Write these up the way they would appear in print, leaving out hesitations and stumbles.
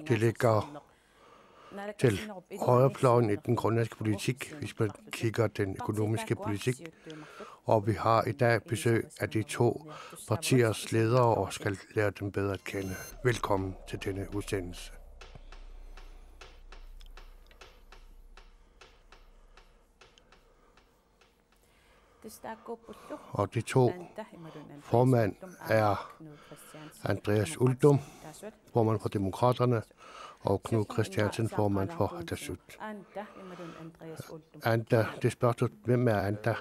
Det ligger til højrefløjen i den grønlandske politik, hvis man kigger den økonomiske politik. Og vi har i dag besøg af de to partiers ledere og skal lære dem bedre at kende. Velkommen til denne udsendelse. Og de to formand er Andreas Uldum, formand for Demokraterne, og Knud Christiansen, formand for Atassut. Anda, det spørgsmål, hvem er Anda?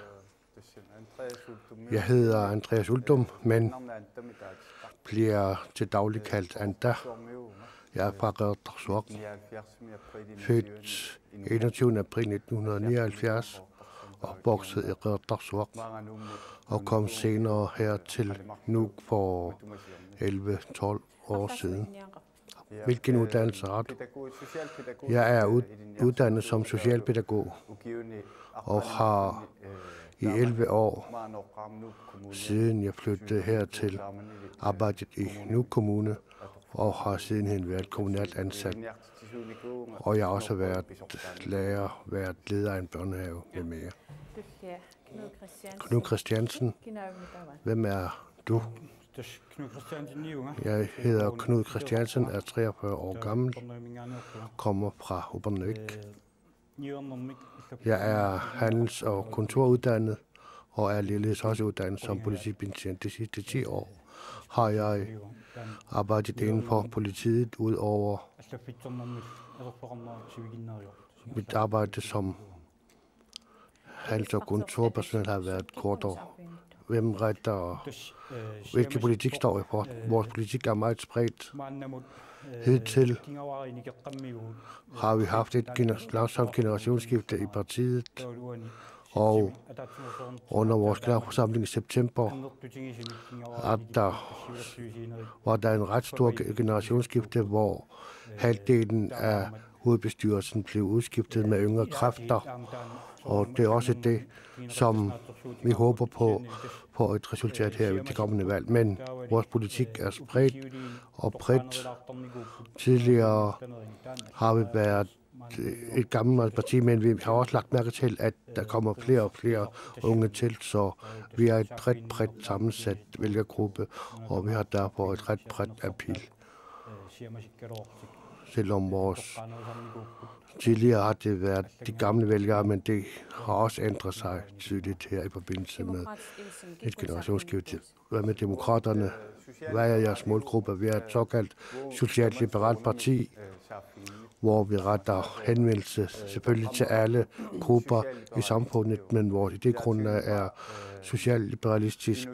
Jeg hedder Andreas Uldum, men bliver til daglig kaldt Anda. Jeg er fra Qeqertarsuaq, født 21. april 1979 og vokset i Qeqertarsuaq og kom senere her til Nuuk for 11-12 år siden. Hvilken uddannelse har du? Jeg er uddannet som socialpædagog og har i 11 år, siden jeg flyttede hertil, arbejdet i Nuuk Kommune og har sidenhen været kommunalt ansat. Og jeg har også været lærer, været leder af en børnehave med mere. Knud Christiansen, hvem er du? Jeg hedder Knud Christiansen, er 43 år gammel, kommer fra Upernavik. Jeg er handels- og kontoruddannet og er ligeledes også uddannet som politibetjent. De sidste 10 år har jeg arbejdet inden for politiet ud over mit arbejde som handels- og kontorpersonel har været kortere. Hvem retter, hvilke politik står jeg for? Vores politik er meget spredt. Hidtil har vi haft et langsomt generationsskifte i partiet, og under vores generalforsamling i september var der en ret stor generationsskifte, hvor halvdelen af hovedbestyrelsen blev udskiftet med yngre kræfter, og det er også det, som vi håber på et resultat her ved det kommende valg. Men vores politik er spredt og bredt. Tidligere har vi været et gammelt parti, men vi har også lagt mærke til, at der kommer flere og flere unge til, så vi er et ret bredt sammensat vælgergruppe, og vi har derfor et ret bredt appel. Selvom vores tidligere har det været de gamle vælgere, men det har også ændret sig tydeligt her i forbindelse med et generationsskifte. Hvad med Demokraterne? Hvad er jeres målgruppe? Vi er et såkaldt socialt-liberalt parti, hvor vi retter henvendelse selvfølgelig til alle grupper i samfundet, men vores idégrundlag er socialliberalistisk,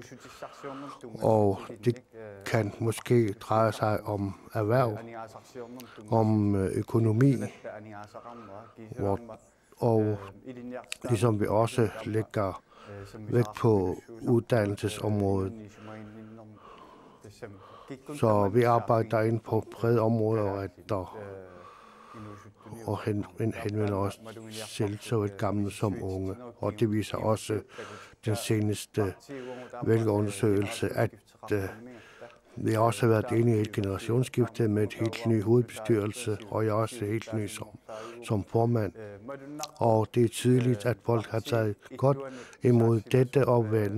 og det kan måske dreje sig om erhverv, om økonomi, og ligesom vi også lægger vægt på uddannelsesområdet. Så vi arbejder inde på brede områder og henvender os selv så et gammel som unge. Og det viser også den seneste vælgerundersøgelse, at vi har også været inde i et generationsskifte med et helt ny hovedbestyrelse, og jeg er også helt ny som formand. Og det er tydeligt, at folk har taget godt imod dette opvalg,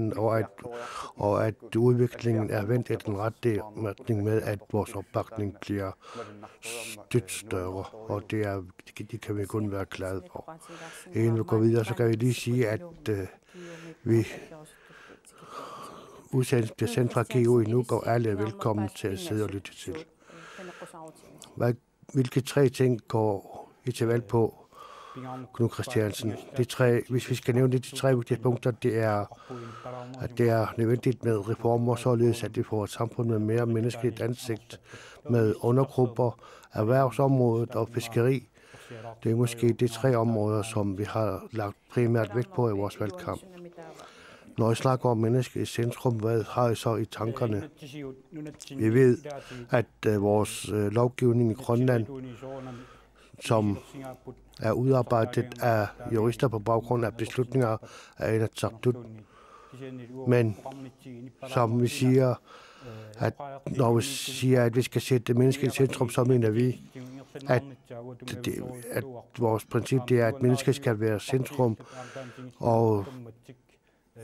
og at udviklingen er vendt i den rette retning med, at vores opbakning bliver stødt større, og det kan vi kun være glade for. Inden vi går videre, så kan vi lige sige, at vi udsendelsen bliver sendt fra GU i Nuuk, og alle er velkommen til at sidde og lytte til. Hvilke 3 ting går I til valg på, Knud Christiansen? Hvis vi skal nævne de 3 vigtige punkter, det er, at det er nødvendigt med reformer, således at vi får et samfund med mere menneskeligt ansigt, med undergrupper, erhvervsområdet og fiskeri, Det er måske de 3 områder, som vi har lagt primært vægt på i vores valgkamp. Når I snakker om mennesket i centrum, hvad har I så i tankerne? Vi ved, at vores lovgivning i Grønland, som er udarbejdet af jurister på baggrund af beslutninger af Inatsisartut, men som vi siger, at når vi siger, at vi skal sætte mennesket i centrum, så mener vi, at vores princip det er, at mennesket skal være centrum, og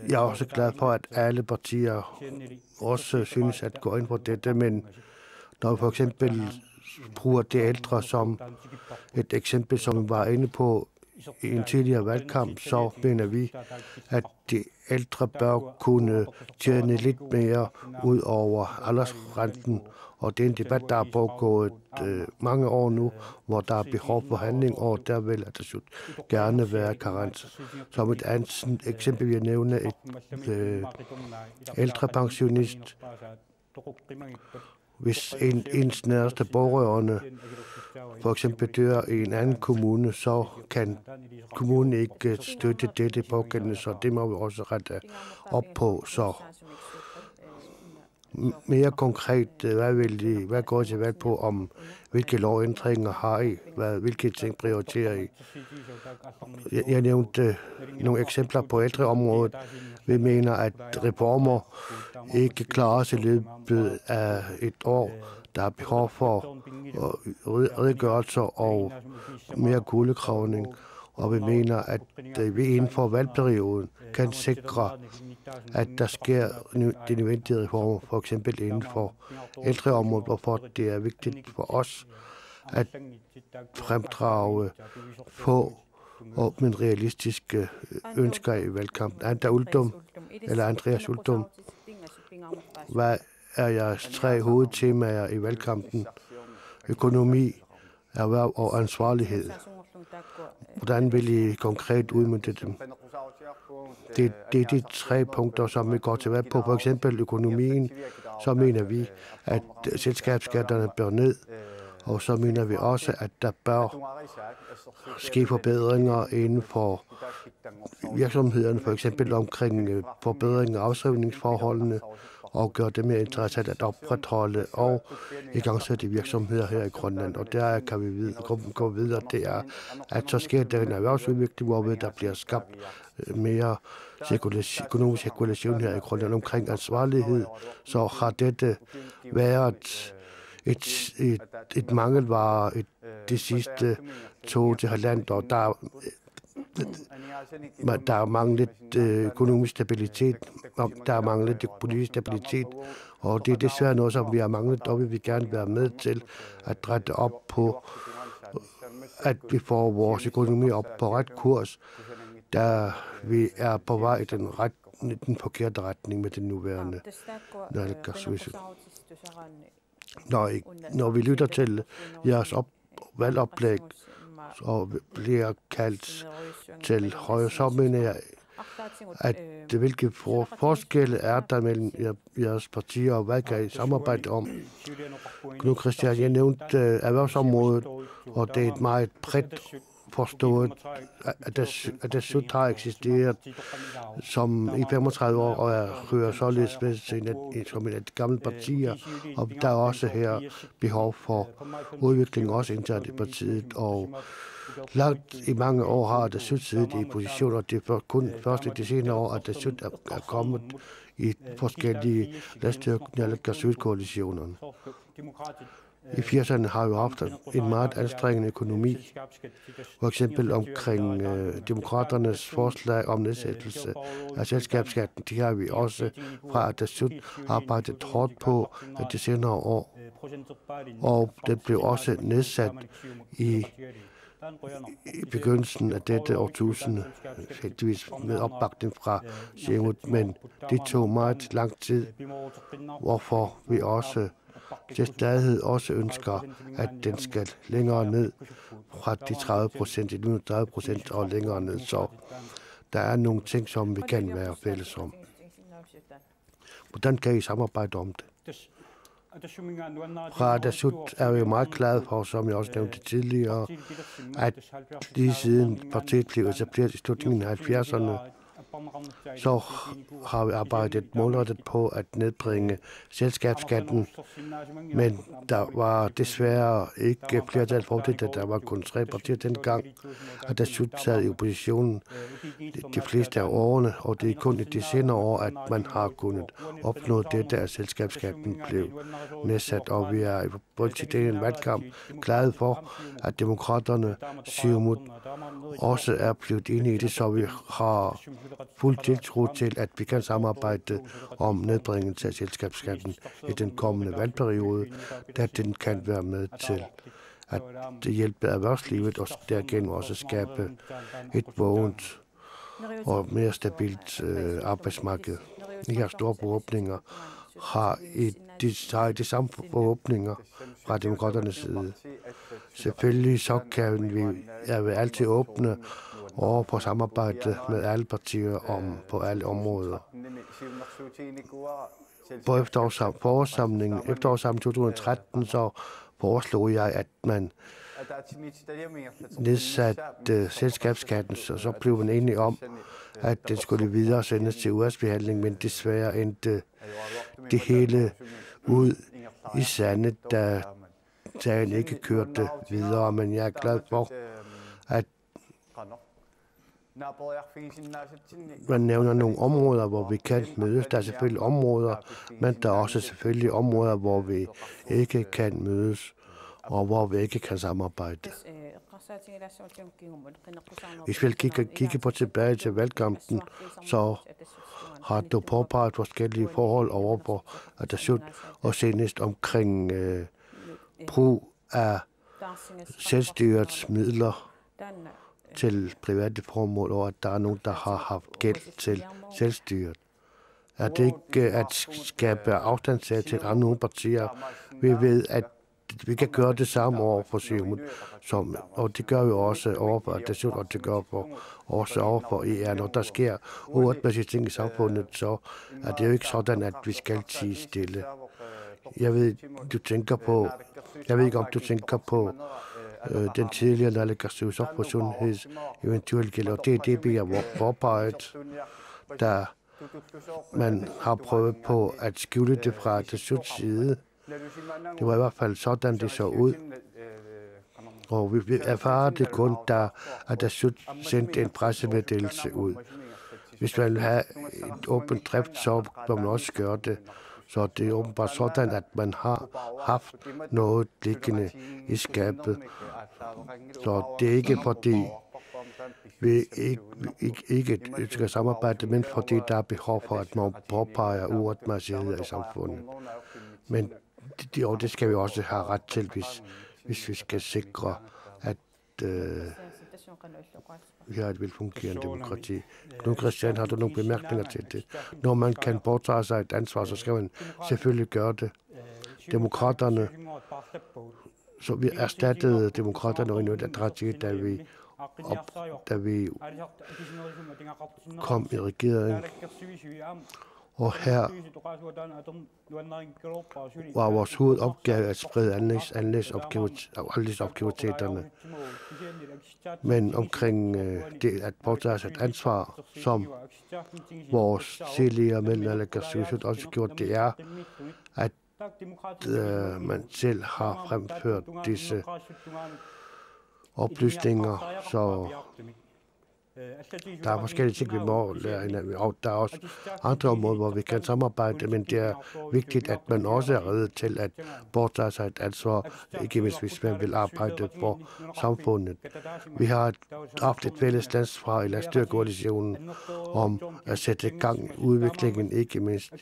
jeg er også glad for, at alle partier også synes at gå ind på dette, men når vi for eksempel bruger de ældre som et eksempel, som vi var inde på i en tidligere valgkamp, så mener vi, at de ældre bør kunne tjene lidt mere ud over aldersrenten. Og det er en debat, der er pågået mange år nu, hvor der er behov for handling, og der vil at det gerne være karens. Som et andet eksempel vil jeg nævne et ældre pensionist. Hvis ens nærmeste pårørende for eksempel dør i en anden kommune, så kan kommunen ikke støtte dette pågældende, så det må vi også rette op på. Så mere konkret, hvad går I til valg på om, hvilke lovændringer har I, hvilke ting prioriterer I? Jeg nævnte nogle eksempler på ældreområdet. Vi mener, at reformer ikke klares i løbet af et år. Der er behov for redegørelser og mere kuldegravning, og vi mener, at vi inden for valgperioden kan sikre, at der sker de nødvendige reformer, for eksempel inden for ældreområdet, hvorfor det er vigtigt for os at fremdrage få og med realistiske ønsker i valgkampen. Andreas Uldum, hvad er jeres 3 hovedtemaer i valgkampen? Økonomi, erhverv og ansvarlighed. Hvordan vil I konkret udmønte dem? Det er de 3 punkter, som vi går til valg på. For eksempel økonomien, så mener vi, at selskabsskatterne bør ned, og så mener vi også, at der bør ske forbedringer inden for virksomhederne, for eksempel omkring forbedring af afskrivningsforholdene, og gøre det mere interessant at opretholde og igangsætte virksomheder her i Grønland. Og der kan vi gå videre, det er, at så sker der en erhvervsudvikling, hvorved der bliver skabt mere økonomisk cirkulation her i Grønland omkring ansvarlighed. Så har dette været et mangelvare de sidste 2-1,5 år. Der er manglet økonomisk stabilitet, og der er manglet politisk stabilitet, og det er desværre noget, som vi har manglet, og vi vil gerne være med til at rette op på, at vi får vores økonomi op på ret kurs, da vi er på vej i den forkerte retning med den nuværende naalakkersuisut. Når vi lytter til jeres valgoplæg, og bliver kaldt til højre, så mener jeg, at hvilke forskelle er der mellem jeres partier, og hvad kan I samarbejde om? Nu, Christian, jeg nævnte erhvervsområdet, og det er et meget bredt forstået, at det sut har eksisteret som i 35 år, og jeg hører således med som et gammelt partier, og der er også her behov for udvikling, også internt i partiet, og langt i mange år har det sut siddet i positioner, og det er kun først i de senere år, at det sut er kommet i forskellige naalakkersuit-koalitionerne. I 80'erne har vi haft en meget anstrengende økonomi, for eksempel omkring demokraternes forslag om nedsættelse af selskabsskatten. Det har vi også fra Atassut arbejdet hårdt på de senere år, og det blev også nedsat i begyndelsen af dette årtusinde, heldigvis med opbakning fra Siumut, men det tog meget lang tid, hvorfor vi også til stadighed også ønsker, at den skal længere ned fra de 30% til nu 30% og længere ned. Så der er nogle ting, som vi kan være fælles om. Hvordan kan I samarbejde om det? Fra Atassut er vi meget glade for, som jeg også nævnte tidligere, at lige siden partiet blev etableret i slutningen af 70'erne, så har vi arbejdet målrettet på at nedbringe selskabsskatten, men der var desværre ikke flertal for det, da der var kun 3 partier dengang, og der sad i oppositionen de fleste af årene, og det er kun i de senere år, at man har kunnet opnå det, at selskabsskatten blev nedsat, og vi er på en valgkamp glade for, at demokraterne Siumut også er blevet enige i det, så vi har fuld tiltro til, at vi kan samarbejde om nedbringelse af selskabsskatten i den kommende valgperiode, da den kan være med til at hjælpe erhvervslivet og derigennem også skabe et vågent og mere stabilt arbejdsmarked. De her store forhåbninger har de samme forhåbninger fra demokraternes side. Selvfølgelig så kan vi altid åbne over på samarbejde med alle partier på alle områder. På efterårssamlingen 2013 så foreslog jeg, at man nedsatte selskabsskatten, og så blev man enige om, at den skulle videre sendes til udvalgsbehandling, men desværre endte det hele ud i sandet, da sagen ikke kørte videre, men jeg er glad for, at man nævner nogle områder, hvor vi kan mødes. Der er selvfølgelig områder, men der er også selvfølgelig områder, hvor vi ikke kan mødes, og hvor vi ikke kan samarbejde. Hvis vi kigger på tilbage til valgkampen, så har du påpeget forskellige forhold over på Atassut, og senest omkring brug af selvstyrets midler til private formål, og at der er nogen, der har haft gæld til selvstyret. Er det ikke at skabe afstandssag til andre partier? Vi ved, at vi kan gøre det samme over for Siumut, og det gør vi også over for Atassut, og det gør vi også over for ER. Når der sker uretmæssige ting i samfundet, så er det jo ikke sådan, at vi skal tie stille. Jeg ved ikke, om du tænker på den tidligere naalakkersuisoq på sundheds eventuelt gælder. Det er det, vi har påpeget, da man har prøvet på at skjule det fra Atassuts side. Det var i hvert fald sådan, det så ud. Og vi erfarer det kun, da Atassut sendte en pressemeddelelse ud. Hvis man vil have et åbent drift, så bør man også gøre det. Så det er åbenbart sådan, at man har haft noget liggende i skabet. Så det er ikke fordi vi ikke ønsker samarbejde, men fordi der er behov for, at man påpeger uretmæssigheder i samfundet. Men det skal vi også have ret til, hvis vi skal sikre, at vi har et velfungerende demokrati. Knud Christian, har du nogle bemærkninger til det? Når man kan påtage sig et ansvar, så skal man selvfølgelig gøre det. Demokraterne, så vi erstattede demokraterne og Inuit Ataqatigiit, da vi kom i regeringen. Og her var vores hovedopgave at sprede anlægsopgaviteterne. Men omkring det at påtage sig et ansvar, som vores tidligere medlem naalakkersuisut også gjort, det er, at man selv har fremført disse oplysninger, så der er forskellige ting, vi må lære hinanden, og der er også andre områder, hvor vi kan samarbejde, men det er vigtigt, at man også er reddet til at påtage sig et ansvar, ikke mindst hvis man vil arbejde for samfundet. Vi har haft et fælles ansvar i landsstyrekoalitionen om at sætte i gang udviklingen, ikke mindst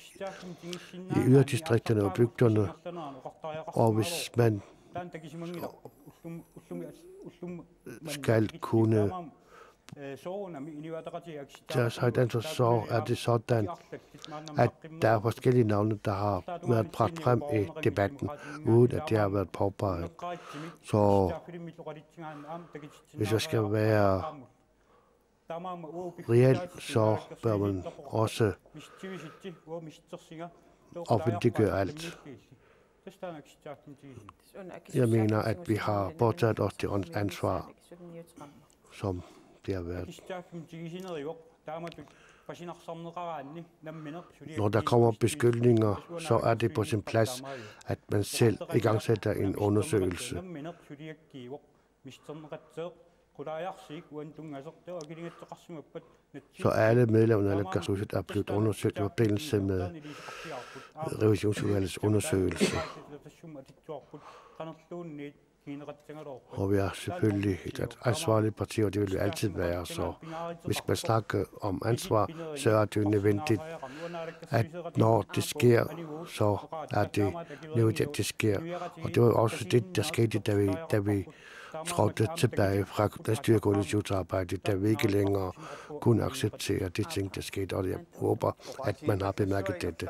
i yderdistrikterne og bygderne, og hvis man skal kunne så er det sådan, at der er forskellige navne, der har været bragt frem i debatten, uden at det har været påpeget. Så hvis jeg skal være reelt, så bør man også offentliggøre alt. Jeg mener, at vi har påtaget os det ansvar, som det har været. Når der kommer beskyldninger, så er det på sin plads, at man selv igangsætter en undersøgelse. Så alle medlemmerne af Naalakkersuisut er blevet undersøgt i forbindelse med revisionsudvalgets undersøgelse. Og vi er selvfølgelig et ansvarligt parti, og det vil vi altid være. Så hvis man snakker om ansvar, så er det jo nødvendigt, at når det sker, så er det nødvendigt, at det sker. Og det var jo også det, der skete, da vi trådte tilbage fra landsstyrekoalitionsarbejdet, da vi ikke længere kunne acceptere de ting, der skete. Og jeg håber, at man har bemærket dette.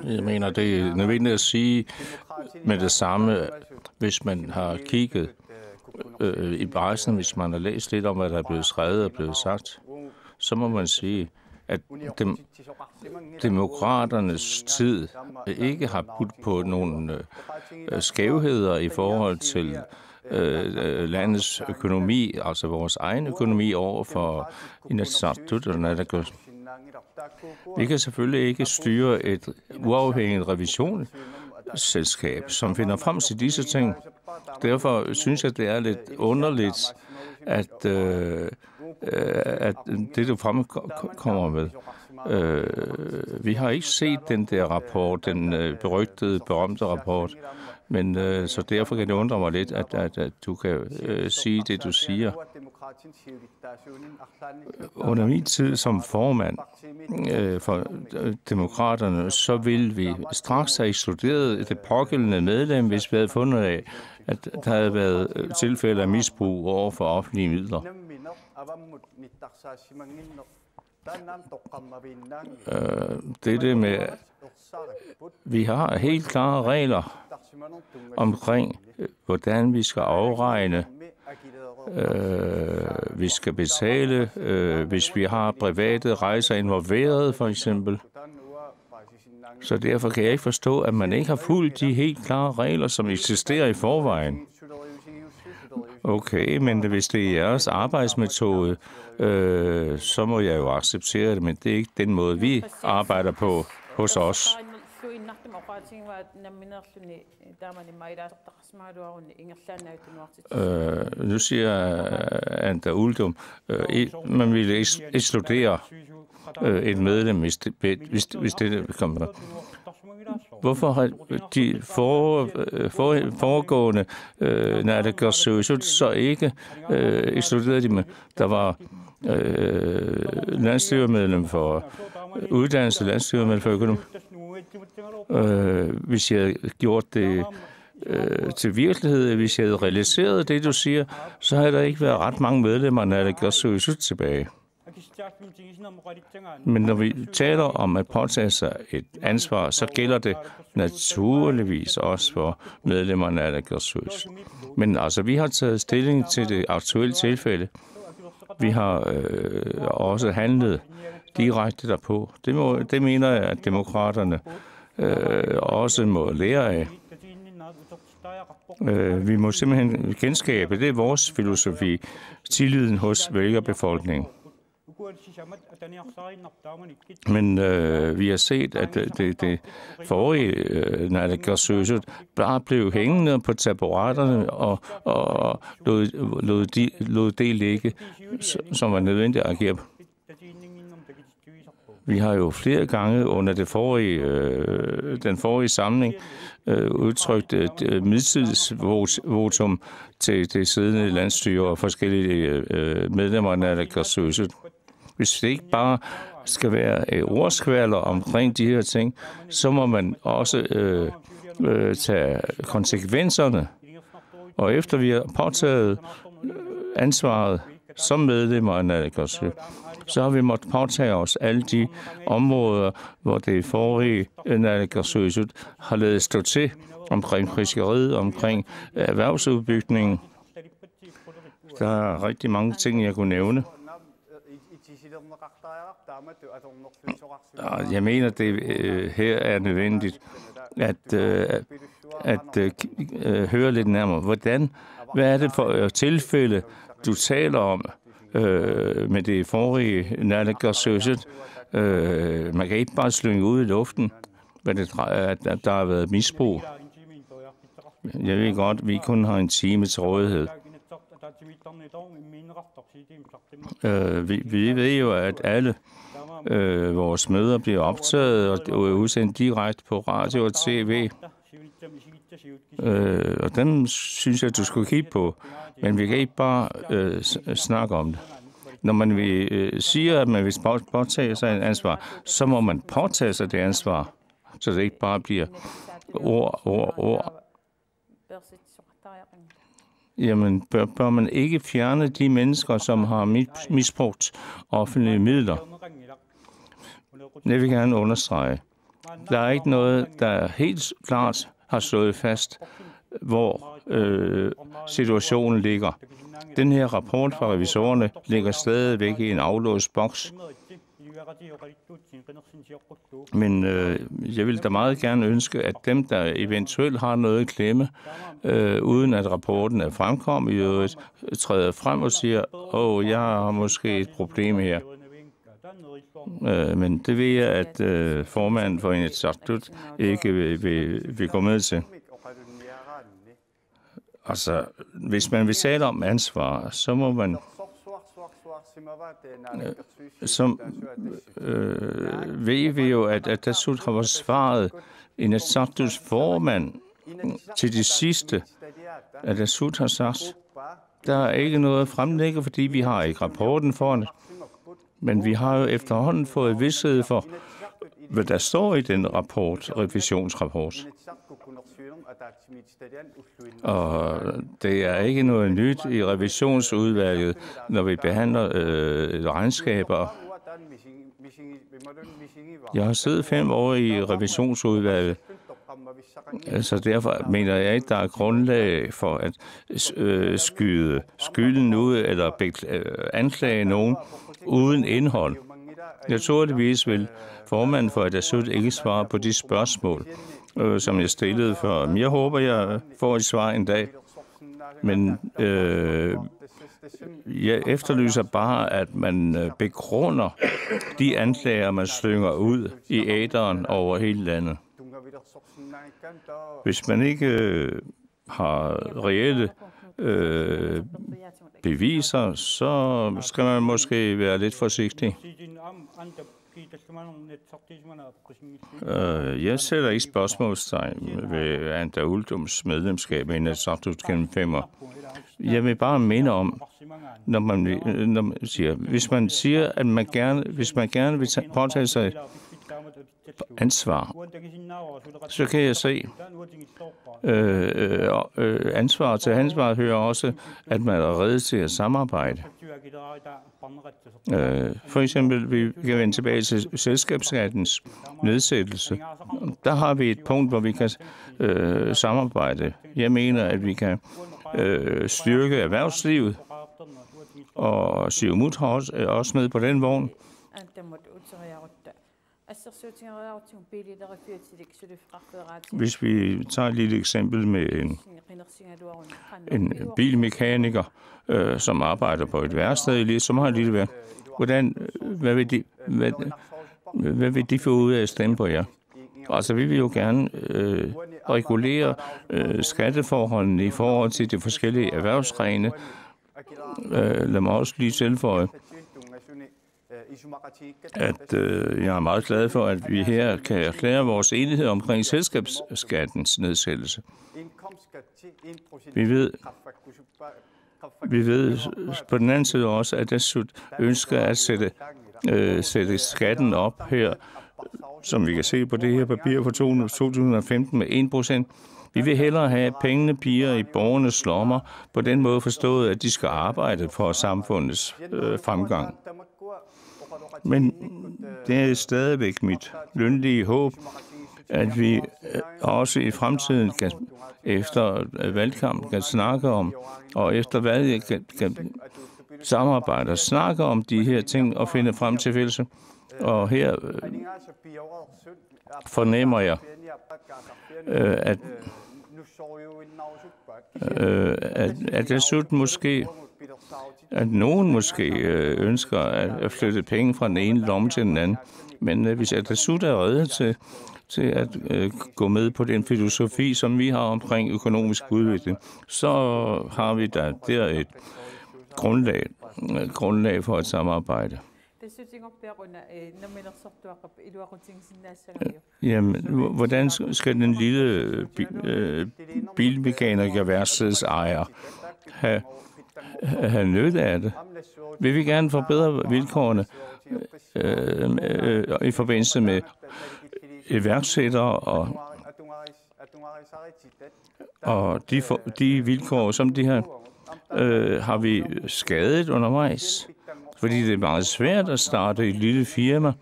Jeg mener, det er nødvendigt at sige med det samme, hvis man har kigget i pressen, hvis man har læst lidt om, hvad der er blevet skrevet og blevet sagt, så må man sige, at demokraternes tid ikke har budt på nogle skævheder i forhold til landets økonomi, altså vores egen økonomi over for Inatsisartut og Naalakkersuisut. Vi kan selvfølgelig ikke styre et uafhængigt revisionsselskab, som finder frem til disse ting. Derfor synes jeg, det er lidt underligt, at det, du fremkommer med. Vi har ikke set den der rapport, den berygtede, berømte rapport, men så derfor kan det undre mig lidt, at du kan sige det, du siger. Under min tid som formand for demokraterne, så ville vi straks have ekskluderet det pågældende medlem, hvis vi havde fundet af, at der havde været tilfælde af misbrug over for offentlige midler. Det med, vi har helt klare regler omkring, hvordan vi skal afregne, vi skal betale, hvis vi har private rejser involveret, for eksempel. Så derfor kan jeg ikke forstå, at man ikke har fulgt de helt klare regler, som eksisterer i forvejen. Okay, men hvis det er jeres arbejdsmetode, så må jeg jo acceptere det, men det er ikke den måde, vi arbejder på hos os. Nu siger Anda Uldum, man ville ekskludere et medlem, hvis det kommer. Hvorfor har de foregående Naalakkersuisut så ikke ekskluderet dem? Der var landstyremedlem for uddannelse, landstyremedlem for økonomi. Hvis jeg havde gjort det til virkelighed, hvis jeg havde realiseret det, du siger, så havde der ikke været ret mange medlemmer af Naalakkersuisut tilbage. Men når vi taler om at påtage sig et ansvar, så gælder det naturligvis også for medlemmerne af Naalakkersuisut. Men altså, vi har taget stilling til det aktuelle tilfælde. Vi har også handlet direkte derpå. Det mener jeg, at demokraterne også må lære af. Vi må simpelthen genskabe, det er vores filosofi, tilliden hos vælgerbefolkningen. Men vi har set, at det forrige Naalakkersuisut bare blev hængende på taburetterne og lod det ligge, som var nødvendigt at agere på. Vi har jo flere gange under den forrige samling udtrykt et midtidsvotum til det siddende landstyre og forskellige medlemmer af Naalakkersuisut. Hvis det ikke bare skal være ordskvaler omkring de her ting, så må man også tage konsekvenserne. Og efter vi har påtaget ansvaret som medlemmer af Naalakkersuisut, så har vi måttet påtage os alle de områder, hvor det forrige Naalakkersuisut har ladet stå til omkring fiskeriet, omkring erhvervsudbygningen. Der er rigtig mange ting, jeg kunne nævne. Jeg mener, det her er nødvendigt at høre lidt nærmere. Hvad er det for tilfælde, du taler om med det forrige naalakkersuisut? Man kan ikke bare slynge ud i luften, at der har været misbrug. Jeg ved godt, vi kun har en time til rådighed. Vi ved jo, at alle vores møder bliver optaget og udsendt direkte på radio og tv. Og dem synes jeg, du skulle kigge på. Men vi kan ikke bare snakke om det. Når man siger, at man vil påtage sig et ansvar, så må man påtage sig det ansvar, så det ikke bare bliver ord. Jamen, bør man ikke fjerne de mennesker, som har misbrugt offentlige midler? Det vil jeg gerne understrege. Der er ikke noget, der helt klart har slået fast, hvor situationen ligger. Den her rapport fra revisorerne ligger stadigvæk i en aflåst boks. Men jeg vil da meget gerne ønske, at dem, der eventuelt har noget at klemme, uden at rapporten er fremkommet, i øvrigt træder frem og siger, jeg har måske et problem her. Men det ved jeg, at formanden for Inatsisartut ikke vil gå med til. Altså, hvis man vil tale om ansvar, så må man ved vi jo, at Atassut har svaret Inatsisartuts formand til de sidste. Atassut har sagt, der er ikke noget at fremlægge, fordi vi har ikke rapporten foran. Men vi har jo efterhånden fået vished for, hvad der står i den revisionsrapport. Og det er ikke noget nyt i revisionsudvalget, når vi behandler regnskaber. Jeg har siddet 5 år i revisionsudvalget, så derfor mener jeg ikke, der er grundlag for at skyde skylden ud eller anklage nogen uden indhold. Naturligvis vil formanden for Atassut ikke svare på de spørgsmål, som jeg stillede før. Men jeg håber, jeg får et svar en dag. Men jeg efterlyser bare, at man begrunder de anklager, man slynger ud i æteren over hele landet. Hvis man ikke har reelle beviser, så skal man måske være lidt forsigtig. Jeg sætter ikke spørgsmålstegn ved Anda Uldums medlemskab i Inatsisartut gennem 5 år. Jeg vil bare minde om, når man siger, hvis man siger, at hvis man gerne vil påtage sig ansvar, så kan jeg se, ansvar til ansvar hører også, at man er rede til at samarbejde. For eksempel, vi kan vende tilbage til selskabsskattens nedsættelse. Der har vi et punkt, hvor vi kan samarbejde. Jeg mener, at vi kan styrke erhvervslivet, og Siumut har også med på den vogn. Hvis vi tager et lille eksempel med en bilmekaniker, som arbejder på et værsted, som har et lille værk, hvad vil de få ud af at stemme på jer? Altså, vi vil jo gerne regulere skatteforholdene i forhold til de forskellige erhvervsgrene. Lad mig også lige tilføje, at jeg er meget glad for, at vi her kan erklære vores enighed omkring selskabsskattens nedsættelse. Vi ved på den anden side også, at Atassut ønsker at sætte skatten op her, som vi kan se på det her papir fra 2015 med 1%. Vi vil hellere have, at pengene bliver i borgernes lommer, på den måde forstået, at de skal arbejde for samfundets fremgang. Men det er stadigvæk mit lønlige håb, at vi også i fremtiden efter valgkampen kan snakke om, og efter valget samarbejde og snakke om de her ting og finde frem til fælles. Og her fornemmer jeg, at det slut måske, at nogen måske ønsker at flytte penge fra den ene lomme til den anden. Men hvis det slut er reddet til at gå med på den filosofi, som vi har omkring økonomisk udvikling, så har vi der et grundlag for et samarbejde. Jamen, hvordan skal den lille bilmekaniker værksteds ejer have nytte af det? Vil vi gerne forbedre vilkårene i forbindelse med iværksættere og de vilkår, som de har vi skadet undervejs, fordi det er meget svært at starte et lille firma.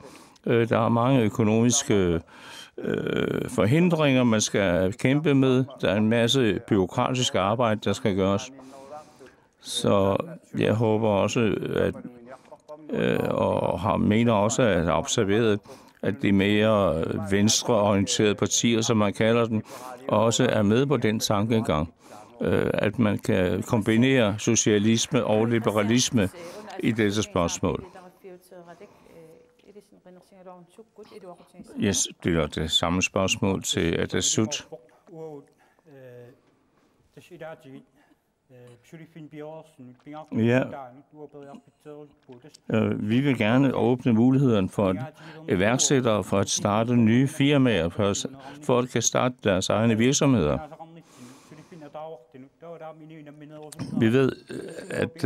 Der er mange økonomiske forhindringer, man skal kæmpe med. Der er en masse byråkratisk arbejde, der skal gøres. Så jeg håber også, mener også at have observeret, at de mere venstreorienterede partier, som man kalder dem, også er med på den tankegang, at man kan kombinere socialisme og liberalisme i dette spørgsmål. Jeg stiller det samme spørgsmål til Atassut. Ja. Vi vil gerne åbne muligheden for iværksættere for at starte nye firmaer, for at kan starte deres egne virksomheder. Vi ved, at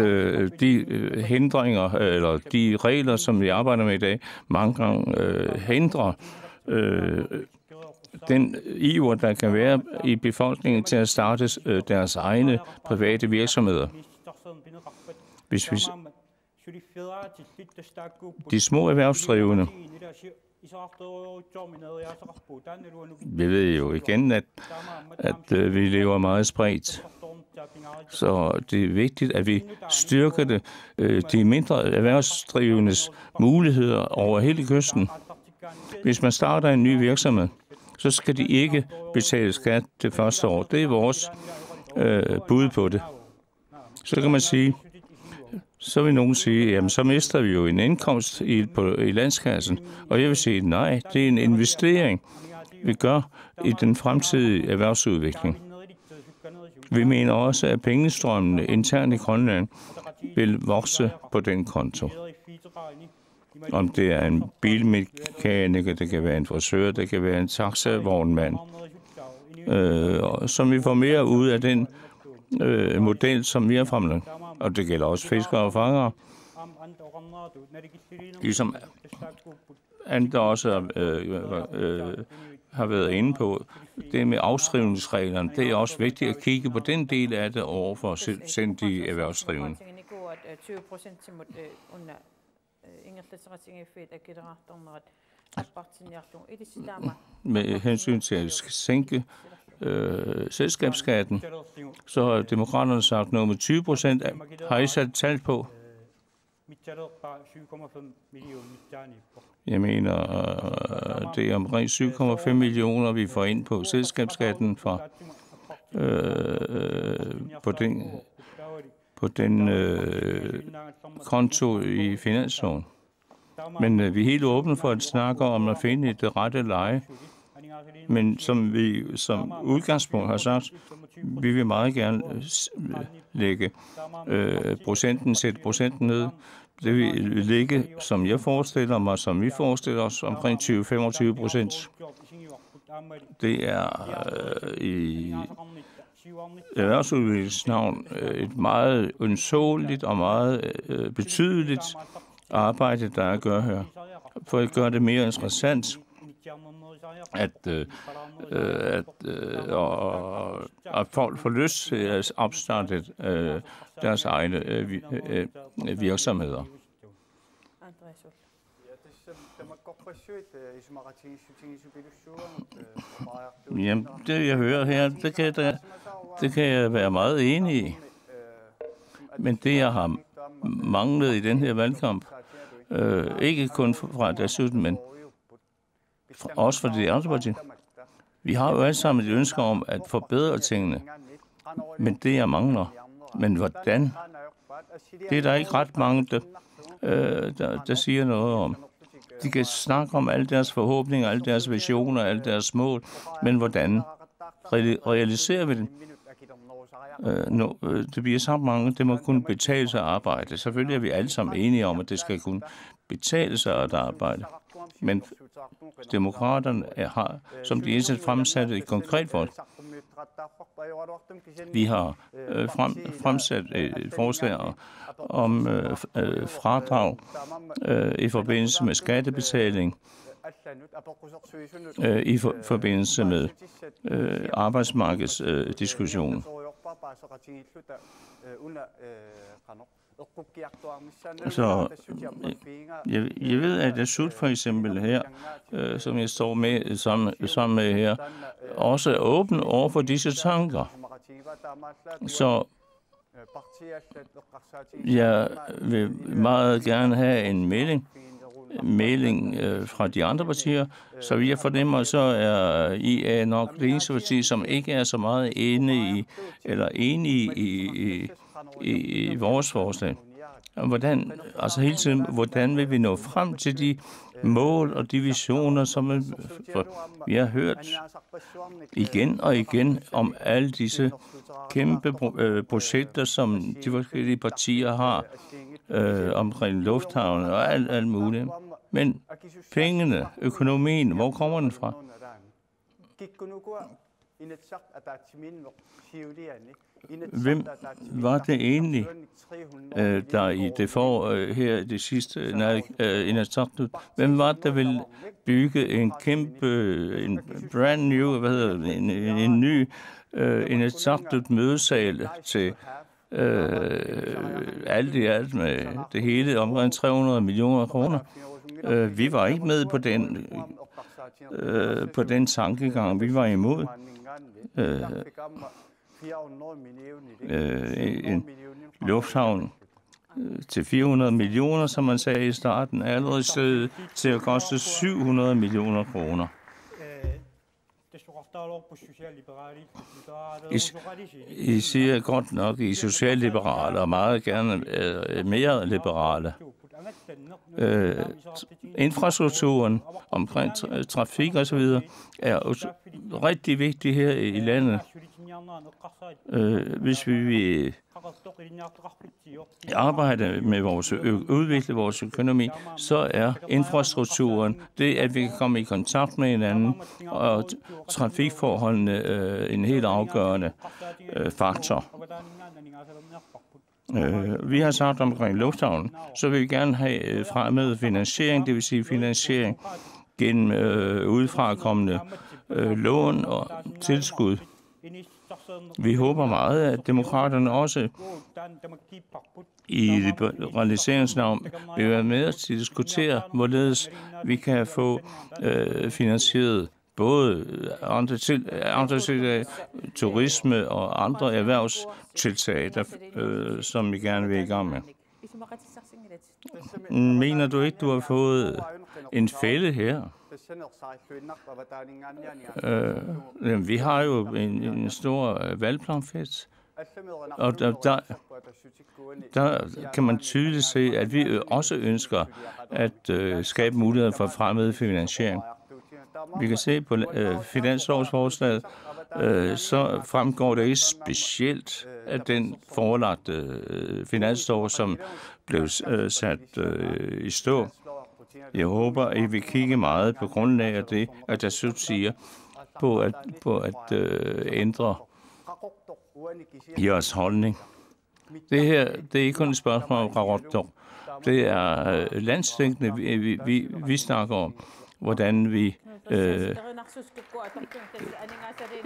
de hindringer, eller de regler, som vi arbejder med i dag, mange gange hindrer den iver, der kan være i befolkningen til at starte deres egne private virksomheder. Hvis de små erhvervsdrivende, vi ved jo igen, at vi lever meget spredt. Så det er vigtigt, at vi styrker de mindre erhvervsdrivendes muligheder over hele kysten. Hvis man starter en ny virksomhed, så skal de ikke betale skat det første år. Det er vores bud på det. Så kan man sige, så vil nogen sige, jamen så mister vi jo en indkomst i landskassen. Og jeg vil sige, nej, det er en investering, vi gør i den fremtidige erhvervsudvikling. Vi mener også, at pengestrømmene internt i Grønland vil vokse på den konto. Om det er en bilmekaniker, det kan være en frisør, det kan være en taxavognmand, som vi får mere ud af den model, som vi har fremlagt. Og det gælder også fiskere og fangere. Ligesom andre også har været inde på, det med afskrivningsreglerne, det er også vigtigt at kigge på den del af det over for selvstændige erhvervsdrivende. Med hensyn til at sænke selskabsskatten, så har demokraterne sagt noget med 20%. Har I sat tal på? Jeg mener, det er omkring 7,5 millioner, vi får ind på selskabsskatten på den konto i finansloven. Men vi er helt åbne for at snakke om at finde det rette leje. Men som vi som udgangspunkt har sagt, vi vil meget gerne lægge sætte procenten ned. Det vil ligge, som jeg forestiller mig, som vi forestiller os, omkring 20-25%. Det er i erhvervsudviklingsnavn et meget ønsåeligt og meget betydeligt arbejde, der er at gøre her. For at gøre det mere interessant, at folk får lyst til at opstarte deres egne virksomheder. Jamen, det jeg hører her, det kan jeg være meget enig i. Men det jeg har manglede i den her valgkamp. Ikke kun fra Dasut, men også fra de andre partier. Vi har jo alle sammen et ønske om at forbedre tingene, men det jeg mangler. Men hvordan? Det er der ikke ret mange, der siger noget om. De kan snakke om alle deres forhåbninger, alle deres visioner, alle deres mål, men hvordan realiserer vi det? Det bliver sagt mange, det må kunne betale sig at arbejde. Selvfølgelig er vi alle sammen enige om, at det skal kunne betale sig at arbejde. Men demokraterne har, som de eneste, fremsat et konkret forslag. Vi har fremsat et forslag om fradrag i forbindelse med skattebetaling, i forbindelse med arbejdsmarkedsdiskussionen. Så jeg ved, at Dasut for eksempel her, som jeg står med sammen med her, også er åben over for disse tanker. Så jeg vil meget gerne have en melding fra de andre partier, så jeg fornemmer, så er IA nok det eneste parti, som ikke er så meget enige i vores forslag. Hvordan vil vi nå frem til de mål og de visioner, som vi har hørt igen og igen om alle disse kæmpe projekter, som de forskellige partier har omkring lufthavnen og alt muligt. Men pengene, økonomien, hvor kommer den fra? Hvem var det egentlig, der i det her det sidste hvem var det, der ville bygge en brand new, en ny Inatsisartut mødesal til alt med det hele omkring 300 millioner kroner. Vi var ikke med på den tankegang. Vi var imod en lufthavn til 400 millioner, som man sagde i starten, er allerede stedet til at koste 700 millioner kroner. I siger godt nok, I socialliberale og meget gerne mere liberale. Infrastrukturen omkring trafik og så videre er rigtig vigtig her i landet. Hvis vi vil arbejde med udvikle vores økonomi, så er infrastrukturen det, at vi kan komme i kontakt med hinanden, og trafikforholdene en helt afgørende faktor. Vi har sagt omkring lufthavnen, så vil vi gerne have fremmed finansiering, det vil sige finansiering gennem udefrakommende lån og tilskud. Vi håber meget, at demokraterne også i liberaliseringsnavn vil være med at diskutere, hvorledes vi kan få finansieret både andre turisme og andre erhvervstiltag, som vi gerne vil i gang med. Mener du ikke, du har fået en fælde her? Vi har jo en stor valgplanfest, og der kan man tydeligt se, at vi også ønsker at skabe muligheder for fremmed finansiering. Vi kan se på finanslovsforslaget, så fremgår det ikke specielt af den forelagte finanslov, som blev sat i stå. Jeg håber, at I vil kigge meget på grundlag af det, at der siger på at ændre jeres holdning. Det her, det er ikke kun et spørgsmål om Qaroq. Det er landsdækkende, vi snakker om, hvordan vi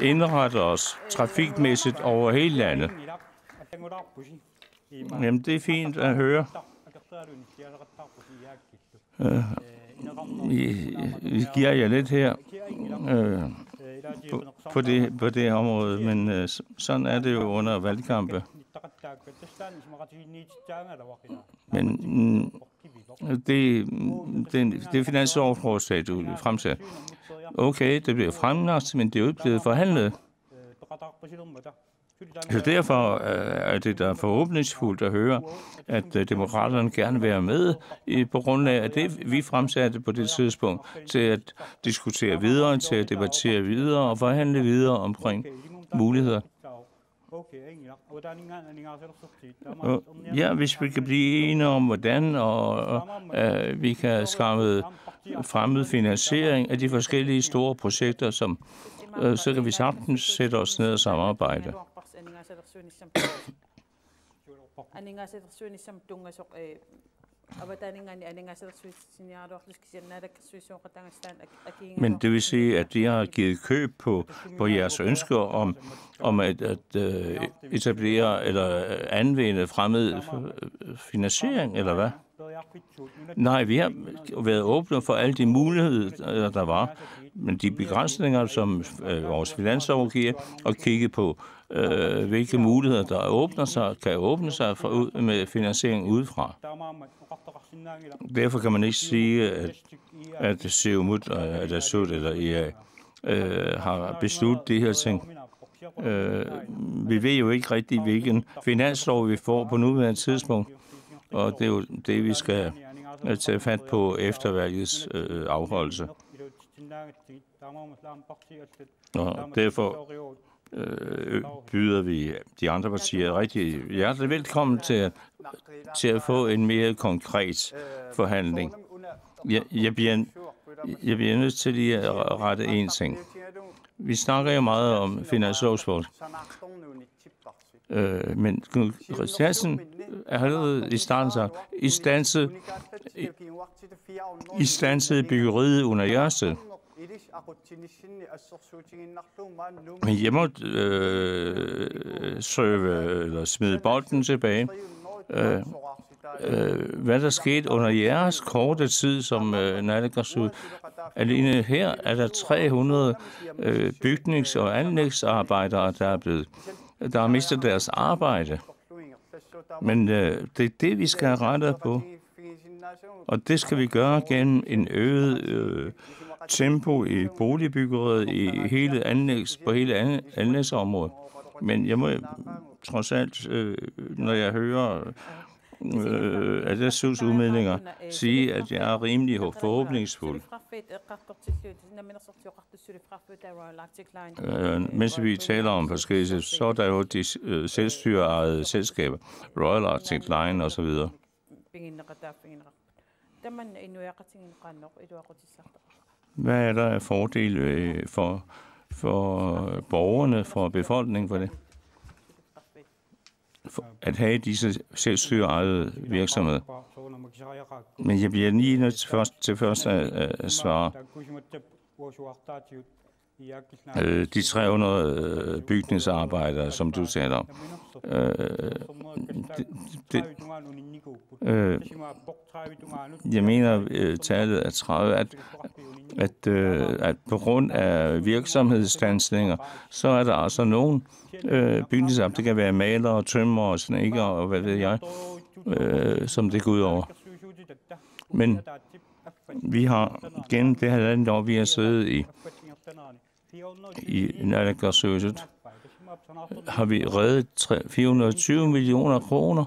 indretter os trafikmæssigt over hele landet. Jamen, det er fint at høre. Vi giver jer lidt her på det område, men sådan er det jo under valgkampe. Men det finanslovsforslag, du fremsætter, okay, det bliver fremlagt, men det er jo ikke blevet forhandlet. Så derfor er det da forhåbningsfuldt at høre, at demokraterne gerne vil være med på grundlag af det, vi fremsatte på det tidspunkt, til at diskutere videre, til at debattere videre og forhandle videre omkring muligheder. Ja, hvis vi kan blive enige om, hvordan og vi kan skaffe fremmed finansiering af de forskellige store projekter, så kan vi sagtens sætte os ned og samarbejde. Men det vil sige, at de har givet køb på jeres ønsker om at etablere eller anvende fremmed finansiering, eller hvad? Nej, vi har været åbne for alle de muligheder, der var, men de begrænsninger, som vores finanslov giver, og kigge på, hvilke muligheder, der kan åbne sig med finansiering udefra. Derfor kan man ikke sige, at Siumut, Atassut eller IA har besluttet de her ting. Vi ved jo ikke rigtig, hvilken finanslov vi får på nuværende tidspunkt, og det er jo det, vi skal tage fat på efter valgets afholdelse. Og derfor byder vi de andre partier rigtig hjertelig velkommen til at få en mere konkret forhandling. Jeg bliver nødt til lige at rette en ting. Vi snakker jo meget om finanslovsforslag. Men Christiansen er allerede i starten sagt, i standsede byggeriet under Jørsted. Men jeg må smide bolden tilbage. Hvad der skete under jeres korte tid som naalakkersuisut. Alene her er der 300 bygnings- og anlægsarbejdere, der har mistet deres arbejde. Men det er det, vi skal have rettet på. Og det skal vi gøre gennem en øget tempo i boligbyggeriet på hele anlægsområdet. Men jeg må trods alt, når jeg hører Atassuts udmeldinger, sige, at jeg er rimelig forhåbningsfuld. Mens vi taler om forskellige, så er der jo de selvstyreejede selskaber, Royal Arctic Line og så videre. Hvad er der af fordel for borgerne, for befolkningen for det? For at have disse selvstyreejede virksomheder. Men jeg bliver lige nødt til først at svare. De 300 bygningsarbejdere, som du taler om. Jeg mener, tallet er 30, at på grund af virksomhedsstandsninger, så er der altså nogle bygningsarbejdere, det kan være malere, tømrere og snedkere og hvad ved jeg, som det går ud over. Men vi har gennem det her land, hvor vi har siddet i naalakkersuisut, har vi reddet 420 millioner kroner.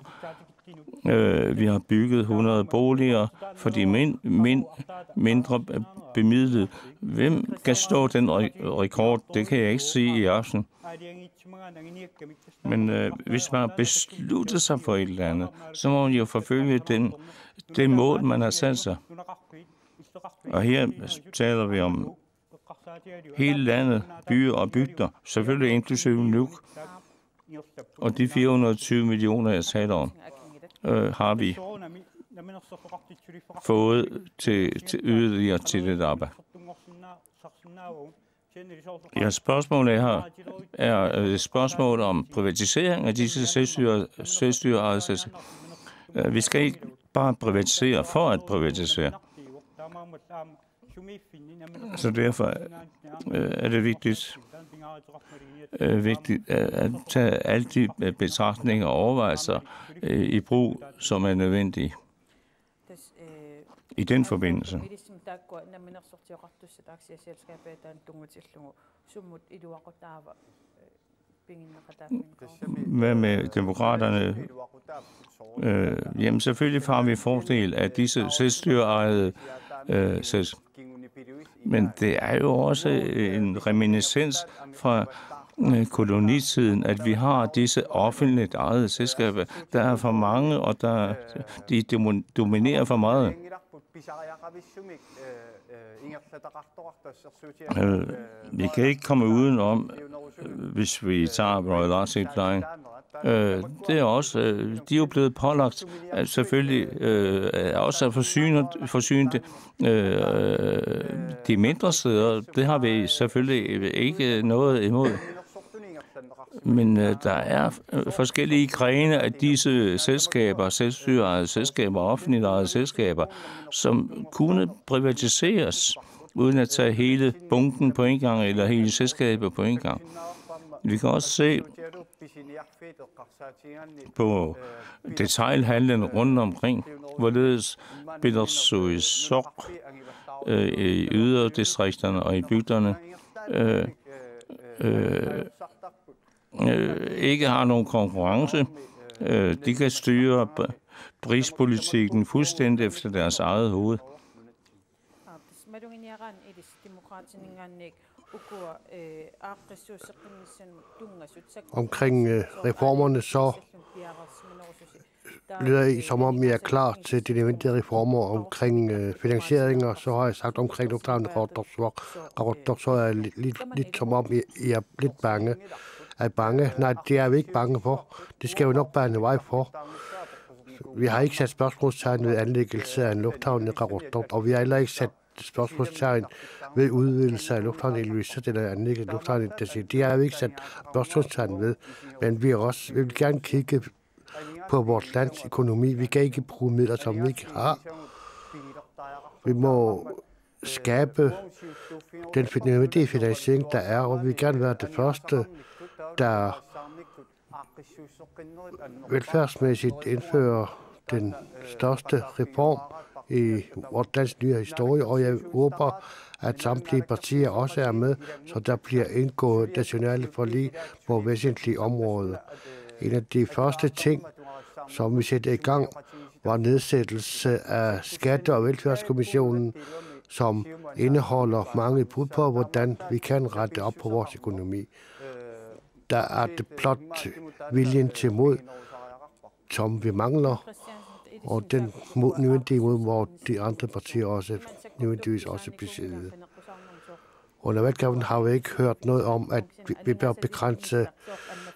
Vi har bygget 100 boliger for de mindre bemidlede. Hvem kan stå den rekord? Det kan jeg ikke sige i aften. Men hvis man beslutter sig for et eller andet, så må man jo forfølge det mål, man har sat sig. Og her taler vi om hele landet, byer og bygder, selvfølgelig inklusive Nuuk. Og de 420 millioner, jeg taler om, har vi fået til yderligere til det arbejde. Ja, spørgsmålet her er et spørgsmål om privatisering af disse selvstyreejede selskaber. Vi skal ikke bare privatisere for at privatisere. Så derfor er det vigtigt, vigtigt at tage alle de betragtninger og overvejelser i brug, som er nødvendige i den forbindelse. Hvad med demokraterne? Jamen selvfølgelig har vi fordel af disse selvstyreejede men det er jo også en reminiscens fra kolonitiden, at vi har disse offentligt ejede selskaber. Der er for mange, og de dominerer for meget. Vi kan ikke komme udenom, hvis vi tager Royal Arctic Line. Det er også, de er jo blevet pålagt, at selvfølgelig også at forsyne de mindre steder. Det har vi selvfølgelig ikke noget imod. Men der er forskellige grene af disse selskaber, selvstyreejede selskaber, offentligt ejede selskaber, som kunne privatiseres, uden at tage hele bunken på en gang, eller hele selskabet på en gang. Vi kan også se på detailhandlen rundt omkring, hvorledes Pedersuisok i yderdistrikterne og i bygderne ikke har nogen konkurrence. De kan styre prispolitikken fuldstændig efter deres eget hoved. Omkring reformerne, så lyder I, som om I er klar til de nødvendige reformer omkring finansieringer. Så har jeg sagt omkring lufthavnen Qaqortoq, så er jeg lidt som om I er lidt bange. Er bange? Nej, det er vi ikke bange for. Det skal jo nok bare en vej for. Vi har ikke sat spørgsmålstegn ved anlæggelse af en lufthavn i Qaqortoq, og vi har heller ikke sat spørgsmålstegn ved udvidelse af lufthavn i Ilulissat eller anlægget af lufthavn i Tasiilaq. De har vi ikke sat spørgsmålstegn ved, men vi vil gerne kigge på vores lands økonomi. Vi kan ikke bruge midler, som vi ikke har. Vi må skabe den nødvendige finansiering, der er, og vi vil gerne være det første, der velfærdsmæssigt indfører den største reform i vores lands nye historie, og jeg håber, at samtlige partier også er med, så der bliver indgået nationale forlig på væsentlige områder. En af de første ting, som vi sætter i gang, var nedsættelse af Skatte- og Velfærdskommissionen, som indeholder mange bud på, hvordan vi kan rette op på vores økonomi. Der er det blot viljen til mod, som vi mangler, og den nødvendige mod, hvor de andre partier også nødvendigvis også besidder. Under valgkampen har vi ikke hørt noget om, at vi bør begrænse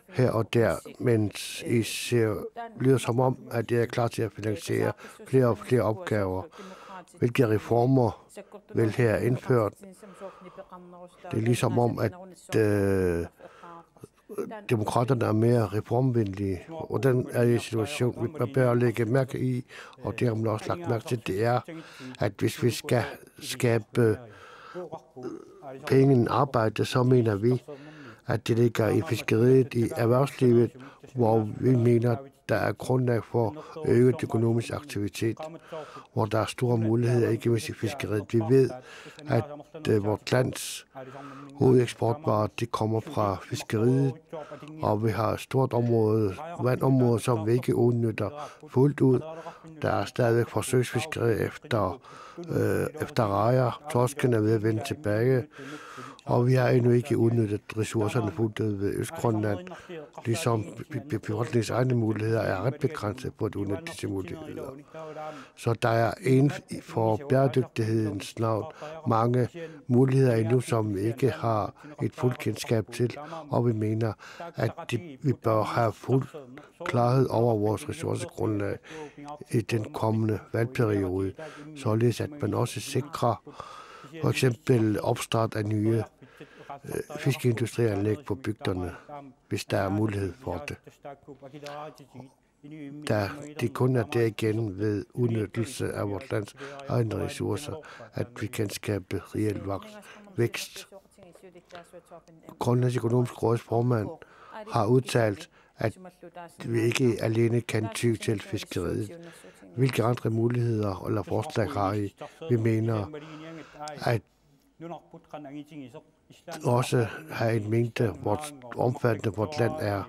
her og der, men I lyder som om, at jeg er klar til at finansiere flere og flere opgaver. Hvilke reformer vil her indført? Det er ligesom om, at demokraterne er mere reformvenlige, og den er en situation, vi bør lægge mærke i, og det har man også lagt mærke til, det er, at hvis vi skal skabe penge arbejde, så mener vi, at det ligger i fiskeriet, i erhvervslivet, hvor vi mener, der er grundlag for øget økonomisk aktivitet, hvor der er store muligheder, ikke mindst i fiskeriet. Vi ved, at vores lands hovedeksportvarer, det kommer fra fiskeriet, og vi har et stort område, vandområde, som vi ikke udnytter fuldt ud. Der er stadigvæk forsøgsfiskeri efter rejer. Torsken er ved at vende tilbage, og vi har endnu ikke udnyttet ressourcerne fuldt ud ved Østgrønland, ligesom befolkningens egne muligheder er ret begrænset på at udnytte disse muligheder. Så der er en for bæredygtighedens navn mange muligheder endnu, som vi ikke har et fuldt kendskab til, og vi mener, at vi bør have fuld klarhed over vores ressourcegrundlag i den kommende valgperiode, således at man også sikrer for eksempel opstart af nye fiskeindustrianlæg på bygderne, hvis der er mulighed for det. Da det kun er der igen ved udnyttelse af vores lands egne ressourcer, at vi kan skabe reel vækst. Grønlands økonomiske råds formand har udtalt, at vi ikke alene kan ty til fiskeriet. Hvilke andre muligheder eller forslag har I? Vi mener, at også have en mængde, hvor omfattende vort land er.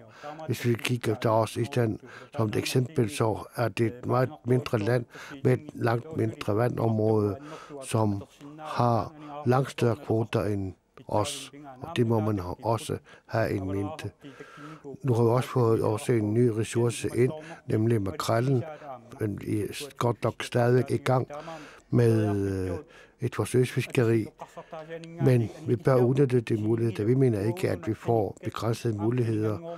Hvis vi kigger der også Island som et eksempel, så er det et meget mindre land med et langt mindre vandområde, som har langt større kvoter end os. Og det må man også have en mente. Nu har vi også fået også en ny ressource ind, nemlig makrellen. Men vi er godt nok stadigvæk i gang med et forsøgsfiskeri, men vi bør udnytte de muligheder. Vi mener ikke, at vi får begrænsede muligheder.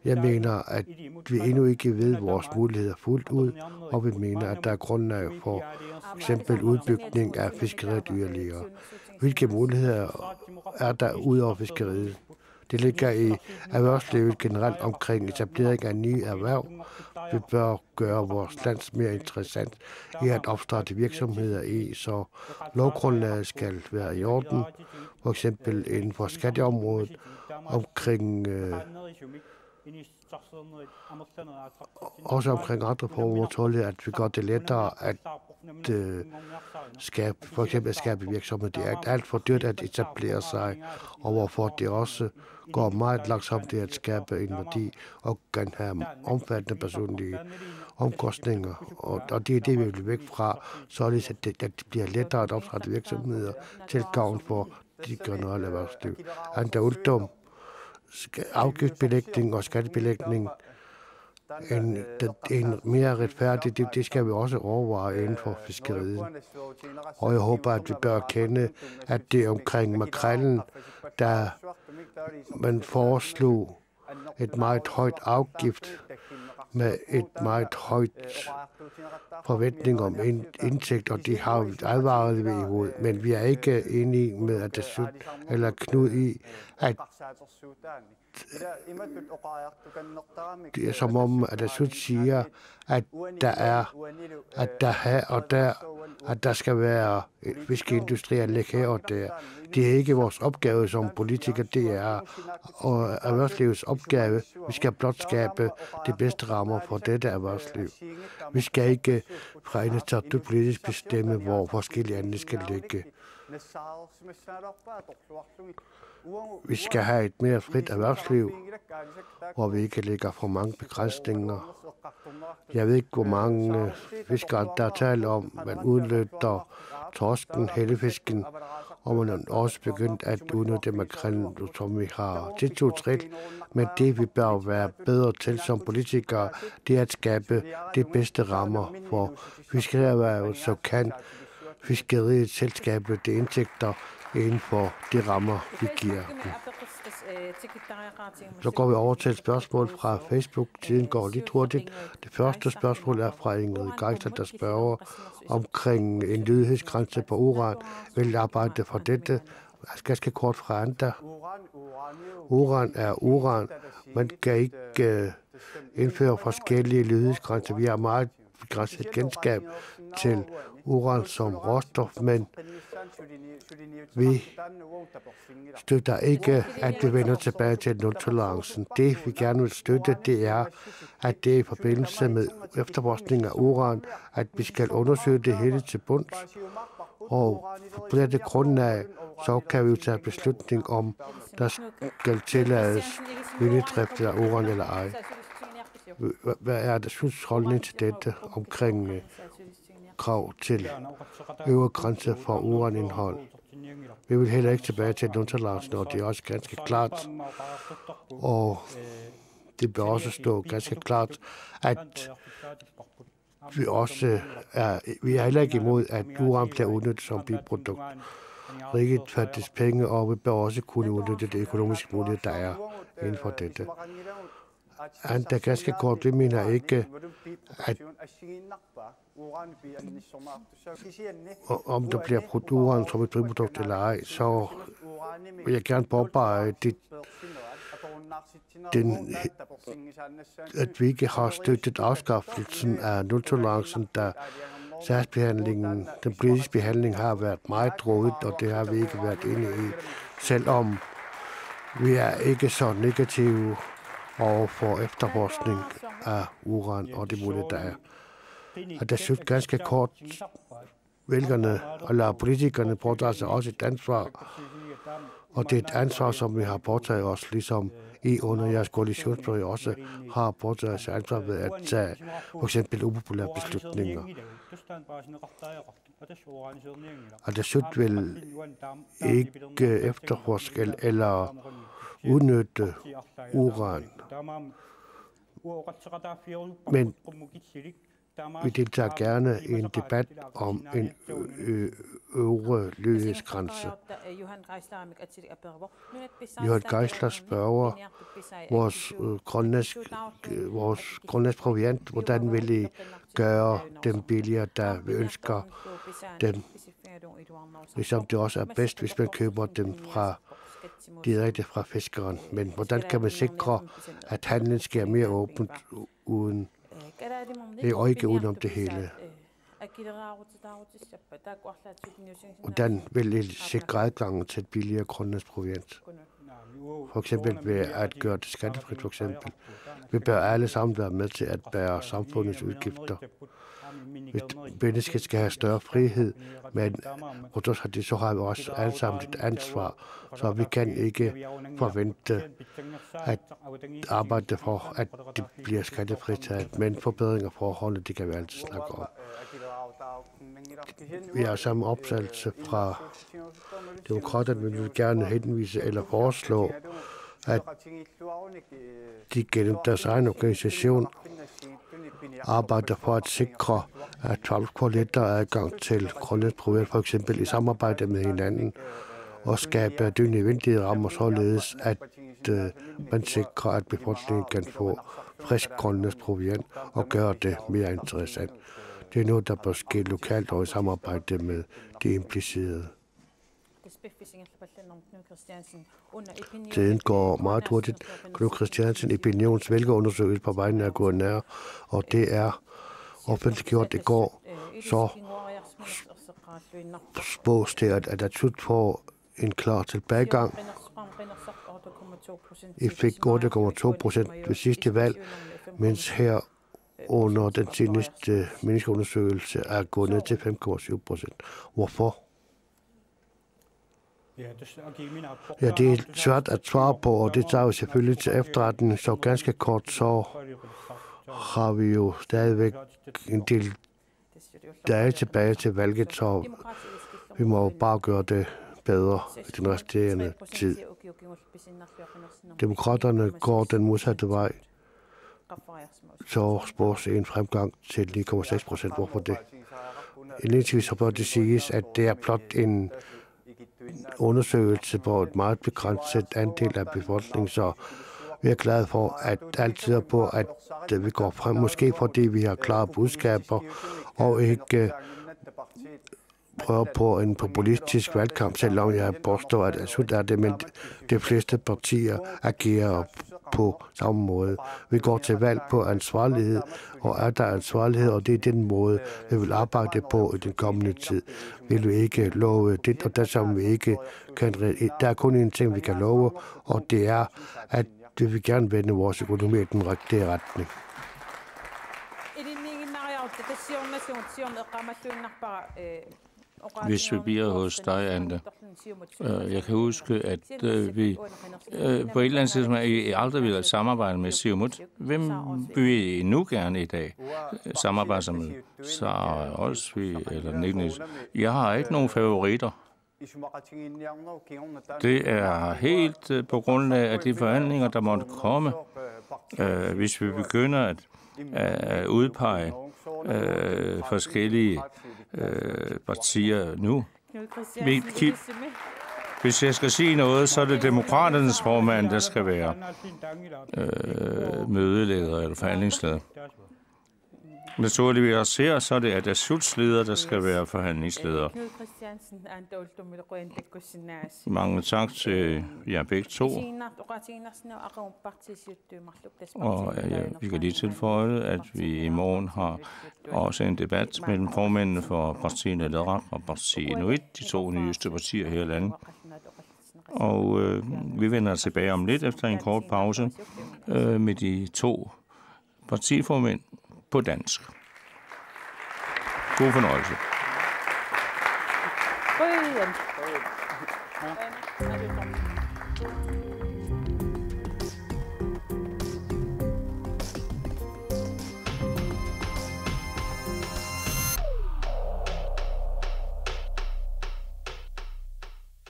Jeg mener, at vi endnu ikke ved vores muligheder fuldt ud, og vi mener, at der er grundlag for eksempel udbygning af fiskeriet yderligere. Hvilke muligheder er der ud over fiskeriet? Det ligger i erhvervslivet generelt omkring etablering af nye erhverv. Vi bør gøre vores land mere interessant i at opstarte virksomheder i, så lovgrundlaget skal være i orden. For eksempel inden for skatteområdet også omkring andre formål, at vi gør det lettere at skabe virksomheder. Det er alt for dyrt at etablere sig, og hvorfor det også går meget langsomt at skabe en værdi og kan have omfattende personlige omkostninger. Og det er det, vi vil væk fra, således at det bliver lettere at opstarte virksomheder til gavn for de generelle erhvervsliv. Afgiftsbelægning og skattebelægning en mere retfærdig, det skal vi også overveje inden for fiskeriet. Og jeg håber, at vi bør kende, at det omkring makrellen, der man foreslog et meget højt afgift med et meget højt forventning om indtægt, og det har vi advaret ved imod. Men vi er ikke enige med Atassut eller Knud i, at det er som om, at Atassut siger, at der skal være fiskeindustrianlæg her og der. Det er ikke vores opgave som politikere, det er og erhvervslivets opgave. Vi skal blot skabe de bedste rammer for dette erhvervsliv. Vi skal ikke fra Inatsisartut politisk bestemme, hvor forskellige anlæg skal ligge. Vi skal have et mere frit erhvervsliv, hvor vi ikke lægger for mange begrænsninger. Jeg ved ikke, hvor mange fiskere, der taler om, man udnytter torsken, hellefisken, og man er også begyndt at udnytte makrellen, som vi har tiltrudt til. Men det, vi bør være bedre til som politikere, det er at skabe de bedste rammer for fiskerierhvervet, så kan fiskeriet selv skabe de indtægter inden for de rammer, vi giver dem. Så går vi over til et spørgsmål fra Facebook. Tiden går lidt hurtigt. Det første spørgsmål er fra Ingrid Geister, der spørger omkring en lydighedsgrænse på uran. Vil arbejde for dette? Ganske kort fra Anda. Uran er uran. Man kan ikke indføre forskellige lydighedsgrænser. Vi har meget begrænset kendskab til uran som råstof, men vi støtter ikke, at vi vender tilbage til nul-tolerancen. Det, vi gerne vil støtte, det er, at det er i forbindelse med efterforskning af uran, at vi skal undersøge det hele til bunds. Og på dette grundlag, så kan vi jo tage beslutning om, der skal tillades minedrift af uran eller ej. Hvad er der holdning til dette omkring krav til øvre grænse for uranindhold? Vi vil heller ikke tilbage til nul-tolerancen, og det er også ganske klart. Og det bør også stå ganske klart, at vi er heller ikke imod, at uran bliver udnyttet som biprodukt. Riget fattes penge, og vi bør også kunne udnytte det økonomiske mulighed, der er inden for dette. Det er ganske kort, vi mener ikke, at om der bliver brugt uran som et biprodukt eller ej, så vil jeg gerne påpege, at vi ikke har støttet afskaffelsen af nul-tolerancen, da sagsbehandlingen, den politiske behandling har været meget rådet, og det har vi ikke været enige i. selvom vi er ikke så negative over for efterforskning af uran og det mulige, der er. Og det synes ganske kort, vælgerne eller politikerne påtager sig også et ansvar, og det er et ansvar, som vi har påtaget os, ligesom I under jeres koalitionsperiode også har påtaget sig ansvar ved at tage for eksempel upopulære beslutninger. Og det synes vil ikke efterforske eller udnytte uran. Men vi deltager gerne i en debat om en øvre lydighedsgrænse. Johan Geisler spørger vores grønlandsproviant, hvordan vil I gøre dem billigere, da vi ønsker dem, ligesom det også er bedst, hvis man køber dem direkte fra fiskeren. Men hvordan kan man sikre, at handlen sker mere åbent og ikke udenom det hele? Hvordan vil I sikre adgangen til et billigere grønlandsproviant? For eksempel ved at gøre det skattefrit, for eksempel. Vi bør alle sammen være med til at bære samfundets udgifter. Mennesket skal have større frihed, men så har vi også alle sammen et ansvar, så vi kan ikke forvente at arbejde for, at det bliver skattefritaget, men forbedring af forholdene, det kan vi altid snakke om. Vi har samme opsættelse fra demokraterne, men vi vil gerne henvise eller foreslå, at de gennem deres egen organisation arbejder for at sikre, at folk får lettere adgang til grønlandsproviant, for eksempel i samarbejde med hinanden, og skabe de nødvendige rammer således, at man sikrer, at befolkningen kan få frisk grønlandsproviant og gøre det mere interessant. Det er noget, der bør ske lokalt og i samarbejde med de implicerede. Tiden går meget hurtigt. Knud Christiansen Opinions vælgerundersøgelse på vegne af GNR, og det er offentliggjort i går, så spås det, at Atatürk får en klar tilbagegang. I fik 8,2% ved sidste valg, mens her under den seneste meningundersøgelse er gået ned til 5,7%. Hvorfor? Ja, det er svært at svare på, og det tager jo selvfølgelig til efterretning. Så ganske kort, så har vi jo stadigvæk en del dage tilbage til valget, så vi må jo bare gøre det bedre i den resterende tid. Demokraterne går den modsatte vej, så spås en fremgang til 9,6%. Hvorfor det? Indledningsvis så bør det siges, at det er blot en undersøgelse på et meget begrænset andel af befolkningen, så vi er glade for, at alt tyder på, at vi går frem, måske fordi vi har klare budskaber, og ikke prøver på en populistisk valgkamp, selvom jeg påstår, at det er det, men de fleste partier agerer på samme måde. Vi går til valg på ansvarlighed, og er der ansvarlighed, og det er den måde, vi vil arbejde på i den kommende tid. Vil vi ikke love det, og det som vi ikke kan. Der er kun en ting, vi kan love, og det er, at vi vil gerne vende vores økonomi i den rigtige retning. Hvis vi bliver hos dig, Ante. Jeg kan huske, at vi på et eller andet tidspunkt aldrig ville samarbejde med Siumut. Hvem vil I nu gerne i dag samarbejde med? Sara Olsvig eller Niklas? Jeg har ikke nogen favoritter. Det er helt på grund af de forhandlinger, der måtte komme. Hvis vi begynder at udpege forskellige partier nu. Hvis jeg skal sige noget, så er det demokraternes formand, der skal være mødeleder eller forhandlingsleder. Naturligvis også her, så er det Atatürks leder, der skal være forhandlingsleder. Mange tak til jer begge to. Og vi kan lige tilføje, at vi i morgen har også en debat mellem formændene for partiet Nederland og partiet Inuit, de to nyeste partier her i landet. Og vi vender tilbage om lidt efter en kort pause med de 2 partiformænd på dansk. God fornøjelse. Rød.